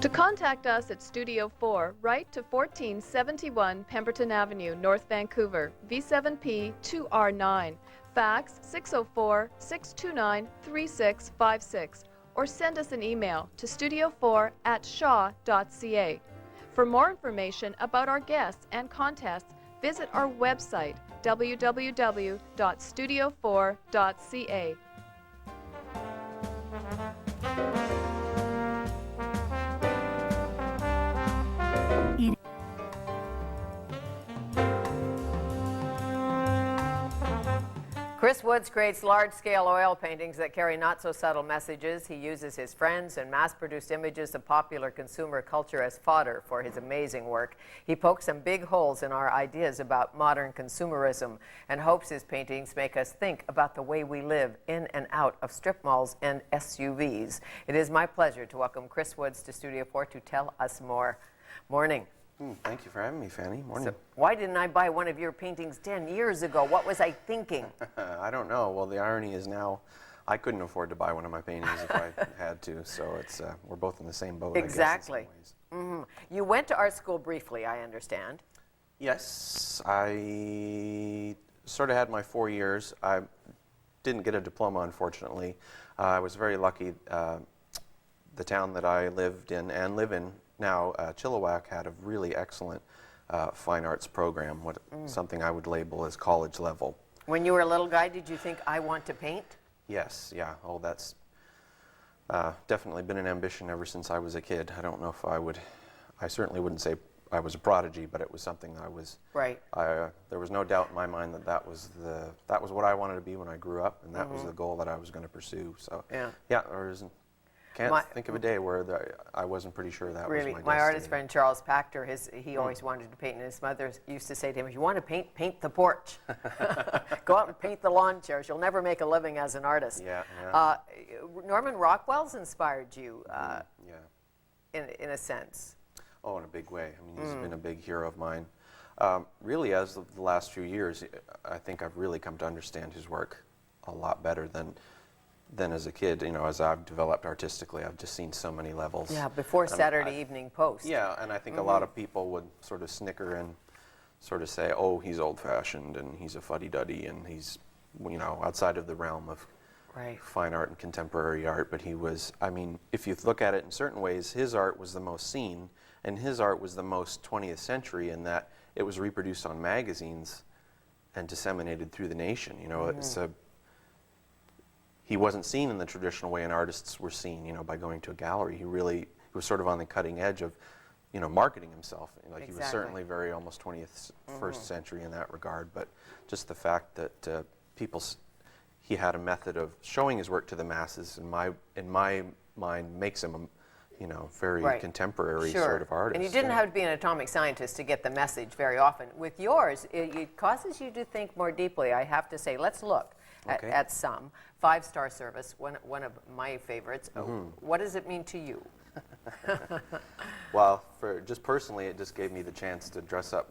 To contact us at Studio 4, write to 1471 Pemberton Avenue, North Vancouver, V7P 2R9. Fax 604-629-3656 or send us an email to studio4@shaw.ca. For more information about our guests and contests, visit our website www.studio4.ca. Chris Woods creates large-scale oil paintings that carry not-so-subtle messages. He uses his friends and mass-produced images of popular consumer culture as fodder for his amazing work. He pokes some big holes in our ideas about modern consumerism and hopes his paintings make us think about the way we live in and out of strip malls and SUVs. It is my pleasure to welcome Chris Woods to Studio 4 to tell us more. Morning. Thank you for having me, Fanny. Morning. So, why didn't I buy one of your paintings 10 years ago? What was I thinking? I don't know. Well, the irony is now I couldn't afford to buy one of my paintings if I had to, so it's we're both in the same boat, Exactly. I guess, in some ways. You went to art school briefly, I understand. Yes, I sort of had my 4 years. I didn't get a diploma, unfortunately. I was very lucky. The town that I lived in and live in now, Chilliwack, had a really excellent fine arts program, something I would label as college level. When you were a little guy, did you think, I want to paint? Yes, yeah. Oh, that's definitely been an ambition ever since I was a kid. I don't know if I certainly wouldn't say I was a prodigy, but it was something I was. Right. There was no doubt in my mind that was what I wanted to be when I grew up, and that was the goal that I was going to pursue. So yeah, there isn't. Can't think of a day where I wasn't pretty sure that was my destiny. My artist friend Charles Pachter, he always wanted to paint, and his mother used to say to him, if you want to paint, paint the porch. Go out and paint the lawn chairs. You'll never make a living as an artist. Yeah. Norman Rockwell's inspired you, in a sense. Oh, in a big way. I mean, he's been a big hero of mine. Really, as of the last few years, I think I've really come to understand his work a lot better than as a kid. You know, as I've developed artistically, I've just seen so many levels. Yeah, before Saturday Evening Post. Yeah, and I think a lot of people would sort of snicker and sort of say, oh, he's old-fashioned and he's a fuddy-duddy and he's, you know, outside of the realm of fine art and contemporary art. But he was, I mean, if you look at it in certain ways, his art was the most seen, and his art was the most 20th century in that it was reproduced on magazines and disseminated through the nation. You know, he wasn't seen in the traditional way an artists were seen, you know, by going to a gallery. He was sort of on the cutting edge of, you know, marketing himself. Like he was certainly very almost 20th, first century in that regard. But just the fact that he had a method of showing his work to the masses, in my mind, makes him a, you know, very contemporary sort of artist. And you didn't have to be an atomic scientist to get the message very often. With yours, it causes you to think more deeply, I have to say. Let's look at some. 5-star service, one of my favorites. What does it mean to you? Well, just personally, it just gave me the chance to dress up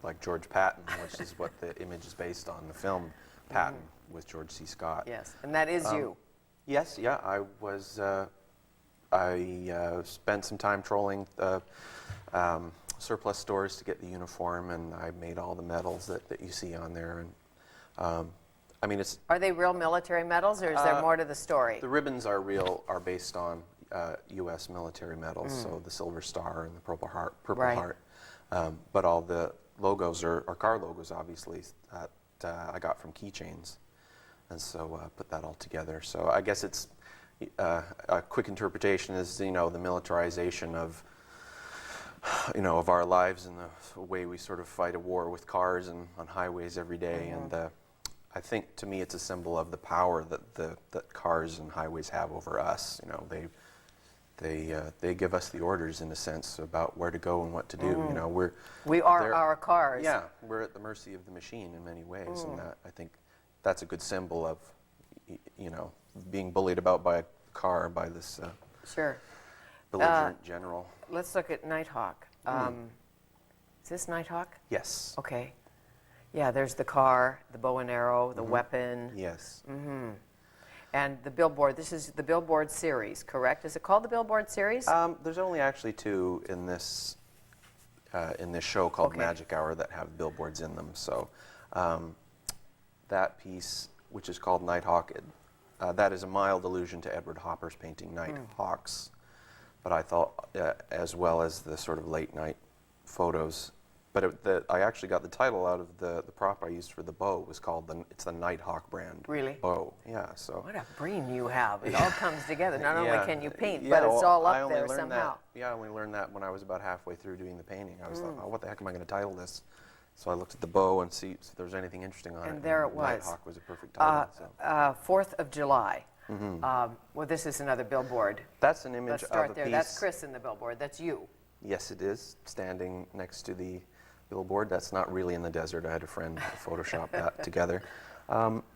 like George Patton, which is what the image is based on, the film Patton with George C. Scott. Yes, and that is you. Yes, yeah, I was. I spent some time trolling surplus stores to get the uniform, and I made all the medals that you see on there. And I mean, are they real military medals, or is there more to the story? The ribbons are based on U.S. military medals, so the Silver Star and the Purple Heart. But all the logos are car logos, obviously, that I got from keychains, and so put that all together. So I guess it's a quick interpretation is, you know, the militarization of, you know, of our lives and the way we sort of fight a war with cars and on highways every day. And I think, to me, it's a symbol of the power that cars and highways have over us. You know, they give us the orders, in a sense, about where to go and what to do. You know, we are our cars. Yeah, we're at the mercy of the machine in many ways, and I think that's a good symbol of, you know, being bullied about by a car by this belligerent general. Let's look at Nighthawk. Is this Nighthawk? Yes. Okay. Yeah, there's the car, the bow and arrow, the weapon. Yes. And the billboard, this is the billboard series, correct? Is it called the billboard series? There's only actually two in this show called Okay. Magic Hour that have billboards in them. So that piece, which is called Nighthawk, that is a mild allusion to Edward Hopper's painting Night Hawks. But I thought, as well as the sort of late night photos, but I actually got the title out of the prop I used for the bow. It was called it's the Nighthawk brand. Really? Bow, yeah. So. What a brain you have. It all comes together. Not only Yeah. can you paint, Yeah, but it's well, all I up only there learned somehow. I only learned that when I was about halfway through doing the painting. I was like, oh, what the heck am I going to title this? So I looked at the bow and see if there was anything interesting on it. And there it was. Nighthawk was a perfect title. So. 4th of July. Well, this is another billboard. That's an image Let's of start a there. piece. That's Chris in the billboard. That's you. Yes, it is, standing next to the billboard. That's not really in the desert. I had a friend Photoshop that together.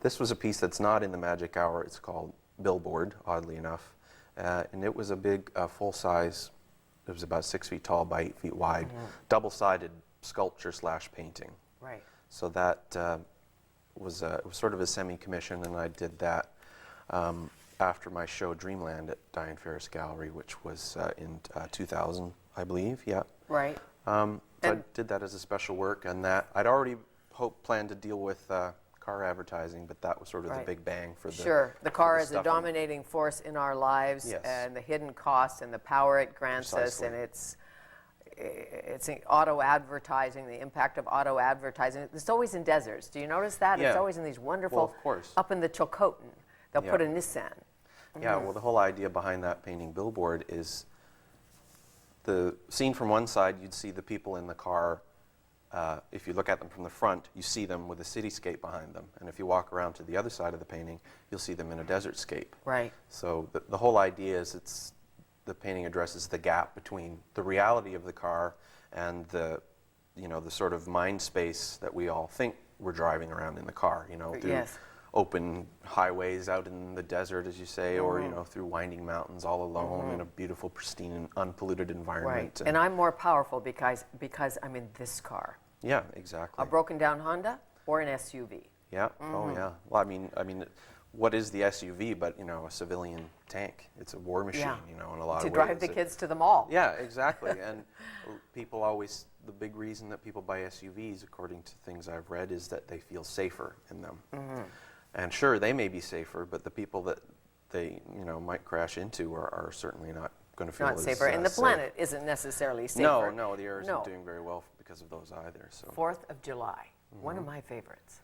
This was a piece that's not in the Magic Hour. It's called Billboard, oddly enough. And it was a big, full-size, it was about 6 feet tall by 8 feet wide, double-sided sculpture / painting. Right. So that it was sort of a semi-commission, and I did that after my show Dreamland at Diane Ferris Gallery, which was in 2000, I believe. Yeah. Right. So I did that as a special work, and that I'd already planned to deal with car advertising, but that was sort of the big bang for the. Sure. The car is a stuff. dominating force in our lives, Yes. and the hidden costs and the power it grants us, Precisely. and it's auto advertising, the impact of auto advertising. It's always in deserts. Do you notice that? It's Yeah. always in these wonderful. Well, of course. Up in the Chilcotin, they'll Yeah. put a Nissan. Yeah, well, the whole idea behind that painting Billboard is the scene from one side, you'd see the people in the car. If you look at them from the front, you see them with a cityscape behind them. And if you walk around to the other side of the painting, you'll see them in a desertscape. Right. So the whole idea is the painting addresses the gap between the reality of the car and the sort of mind space that we all think we're driving around in the car, through Yes. open highways out in the desert, as you say, or, through winding mountains all alone in a beautiful, pristine, and unpolluted environment. Right. And I'm more powerful because I'm in this car. Yeah, exactly. A broken down Honda or an SUV. Yeah. Oh, yeah. Well, I mean, what is the SUV but a civilian tank? It's a war machine, Yeah. in a lot To of ways. drive the kids to the mall. Yeah, exactly. And people always, the big reason that people buy SUVs, according to things I've read, is that they feel safer in them. And sure, they may be safer, but the people that they might crash into are certainly not going to feel Not as safer. And the safe. planet isn't necessarily safer. No, the air isn't No. doing very well because of those either. So 4th of July, one of my favorites.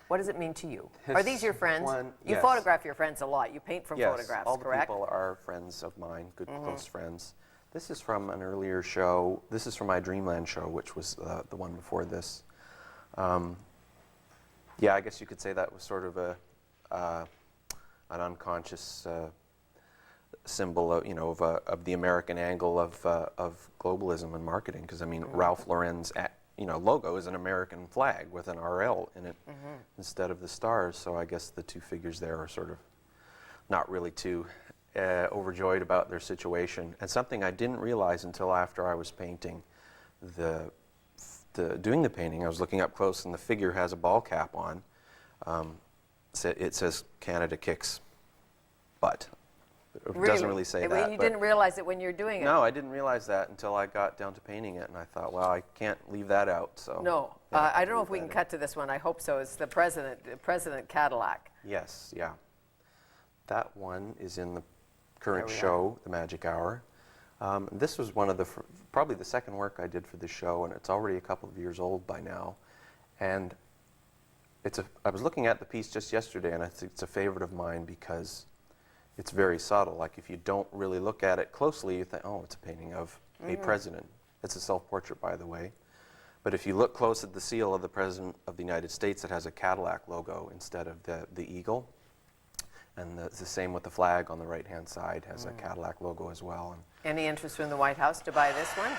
What does it mean to you? This Are these your friends? one- You yes. photograph your friends a lot. You paint from yes, photographs, all the correct? people are friends of mine, good close friends. This is from an earlier show. This is from my Dreamland show, which was the one before this. Yeah, I guess you could say that was sort of an unconscious symbol of the American angle of globalism and marketing. Because I mean, Ralph Lauren's logo is an American flag with an RL in it instead of the stars. So I guess the two figures there are sort of not really too overjoyed about their situation. And something I didn't realize until after I was painting doing the painting, I was looking up close, and the figure has a ball cap on. It says Canada kicks butt. It doesn't really say that. You but didn't realize it when you're doing it. no, I didn't realize that until I got down to painting it, and I thought, well, I can't leave that out. So No. yeah, I don't know if leave we that can in. cut to this one. I hope so. It's the President Cadillac. Yes, yeah. That one is in the current There we show, The Magic Hour. This was one of probably the second work I did for the show, and it's already a couple of years old by now. And I was looking at the piece just yesterday, and it's a favorite of mine because it's very subtle. Like if you don't really look at it closely, you think, oh, it's a painting of a president. It's a self-portrait, by the way. But if you look close at the seal of the President of the United States, it has a Cadillac logo instead of the eagle. And the same with the flag on the right-hand side has a Cadillac logo as well. And Any interest from the White House to buy this one?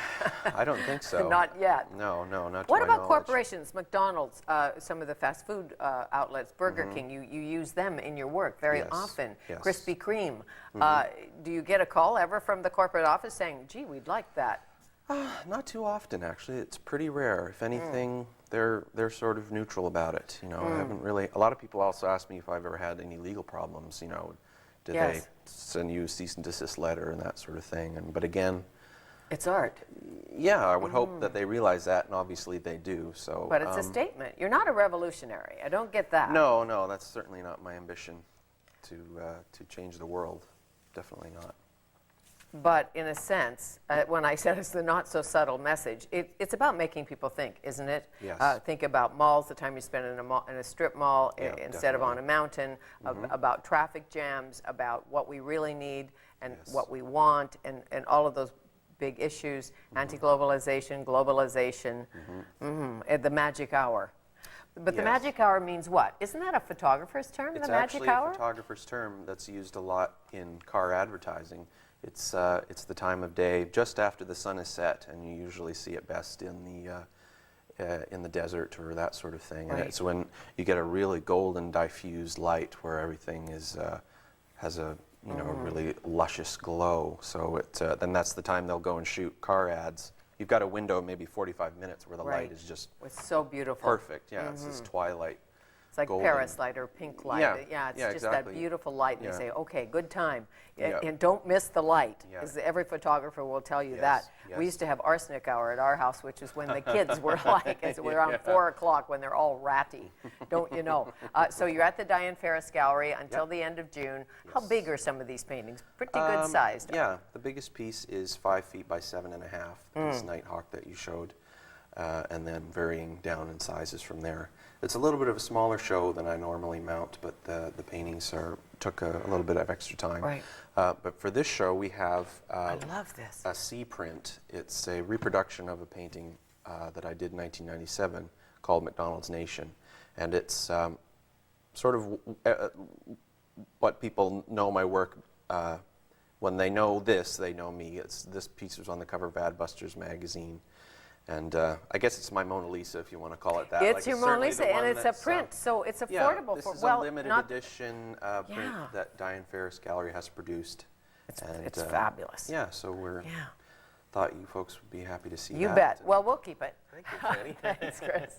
I don't think so. Not yet. No, not to What my about knowledge. corporations, McDonald's, some of the fast food outlets, Burger King? You use them in your work very Yes, often. yes. Krispy Kreme. Do you get a call ever from the corporate office saying, gee, we'd like that? Not too often, actually. It's pretty rare. If anything, they're sort of neutral about it. You know, I haven't really. A lot of people also ask me if I've ever had any legal problems. You know, did they send you a cease and desist letter and that sort of thing? But again, it's art. Yeah, I would hope that they realize that, and obviously they do. So, but it's a statement. You're not a revolutionary. I don't get that. No, no, that's certainly not my ambition to change the world. Definitely not. But in a sense, when I said it's the not-so-subtle message, it's about making people think, isn't it? Yes. Think about malls, the time you spend in a strip mall instead of on a mountain, about traffic jams, about what we really need and what we want, and all of those big issues, anti-globalization, globalization, the magic hour. But the magic hour means what? Isn't that a photographer's term, the magic hour? It's actually a photographer's term that's used a lot in car advertising. It's the time of day just after the sun is set, and you usually see it best in the desert or that sort of thing. Right. And it's when you get a really golden diffused light where everything has a really luscious glow. So then that's the time they'll go and shoot car ads. You've got a window of maybe 45 minutes where the light is just it's so beautiful. Perfect. Yeah, it's this twilight. It's like golden. Paris light or pink light. Yeah, it's just exactly. that beautiful light. And you say, okay, good time. And don't miss the light, because every photographer will tell you that. We used to have arsenic hour at our house, which is when the kids were like, it's around 4 o'clock when they're all ratty, don't you know? So you're at the Diane Ferris Gallery until the end of June. How big are some of these paintings? Pretty good sized. Yeah, the biggest piece is 5 feet by 7.5, this Nighthawk that you showed, and then varying down in sizes from there. It's a little bit of a smaller show than I normally mount, but the paintings took a little bit of extra time. Right. But for this show, we have I love this. a sea print. It's a reproduction of a painting that I did in 1997 called McDonald's Nation. And it's sort of what people know my work. When they know this, they know me. This piece was on the cover of Adbusters magazine. And I guess it's my Mona Lisa, if you want to call it that. It's your Mona Lisa, and it's a print, so it's affordable. This is a limited edition print that Diane Ferris Gallery has produced. It's fabulous. Yeah, so we're thought you folks would be happy to see that. You bet. Well, we'll keep it. Thank you, Fanny. Thanks, Chris.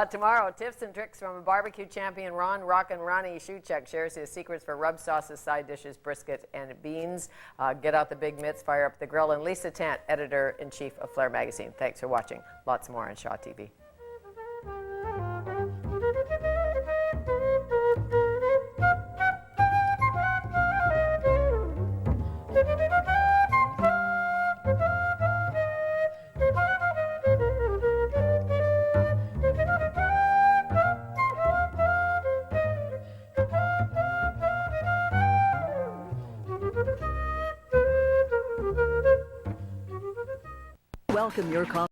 Tomorrow, tips and tricks from a barbecue champion. Rockin' Ronnie Shuchek shares his secrets for rub sauces, side dishes, brisket, and beans. Get out the big mitts, fire up the grill. And Lisa Tant, editor-in-chief of Flair Magazine. Thanks for watching. Lots more on Shaw TV. Welcome your call.